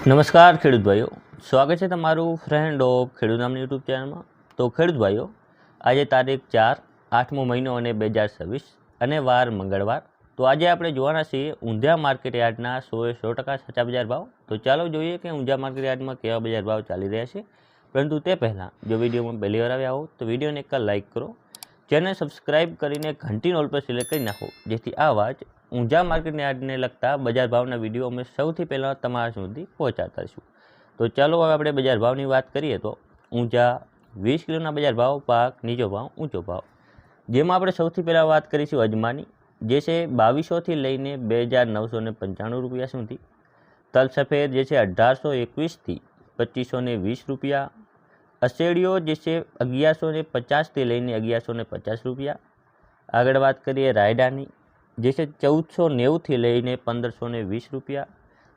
નમસ્કાર ખેડૂત ભાઈઓ, સ્વાગત છે તમારું ફ્રેન્ડ ઓફ ખેડૂત નામની યુટ્યુબ ચેનલમાં। તો ખેડૂત ભાઈઓ, આજે તારીખ 4 8મો મહિનો અને 2026 અને વાર મંગળવાર। તો આજે આપણે જોવાના છીએ ઊંઝા માર્કેટ યાર્ડના 100% સાચા બજાર ભાવ। તો ચાલો જોઈએ કે ઊંઝા માર્કેટ યાર્ડમાં કેવા બજાર ભાવ ચાલી રહ્યા છે। પરંતુ તે પહેલાં જો વિડીયોમાં પહેલી વાર આવ્યા હો તો વિડીયોને એક લાઇક કરો, ચેનલ સબસ્ક્રાઈબ કરીને ઘંટી ઓલ પર સિલેક્ટ કરી નાખો, જેથી આવા જ ઊંઝા માર્કેટ યાર્ડને લગતા બજાર ભાવના વિડીયો અમે સૌથી પહેલાં તમારા સુધી પહોંચાડતા રહીશું। તો ચાલો હવે આપણે બજાર ભાવની વાત કરીએ તો ઊંઝા 20 કિલોના બજાર ભાવ, પાક નીચો ભાવ, ઊંચો ભાવ, જેમાં આપણે સૌથી પહેલાં વાત કરીશું અજમાની, જે છે 2200થી લઈને 2995 રૂપિયા સુધી। તલ સફેદ જે છે 1821થી 2520 રૂપિયા। અસેડિયો જે છે 1150થી લઈને 1150 રૂપિયા। આગળ વાત કરીએ રાયડાની, જે છે 1490થી લઈને 1520 રૂપિયા।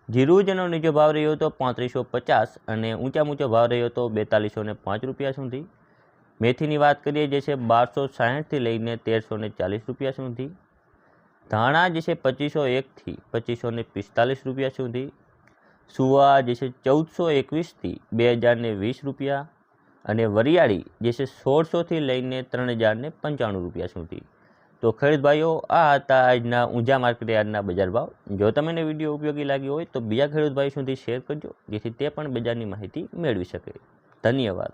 જીરું જેનો નીચો ભાવ રહ્યો હતો 3550 અને ઊંચો ભાવ રહ્યો હતો 4205 રૂપિયા સુધી। મેથીની વાત કરીએ, જે છે 1260થી લઈને 1340 રૂપિયા સુધી। ધાણા જે છે 2501થી 2545 રૂપિયા સુધી। સુવા જે છે 1421થી 2020 રૂપિયા અને વરિયાળી જે છે 1600થી લઈને 3095 રૂપિયા સુધી। તો ખેડૂત ભાઈઓ, આ હતા આજના ઊંઝા માર્કેટ યાર્ડના બજાર ભાવ। જો તમને વિડીયો ઉપયોગી લાગ્યો હોય તો બીજા ખેડૂત ભાઈ સુધી શેર કરજો, જેથી તે પણ બજારની માહિતી મેળવી શકે। ધન્યવાદ।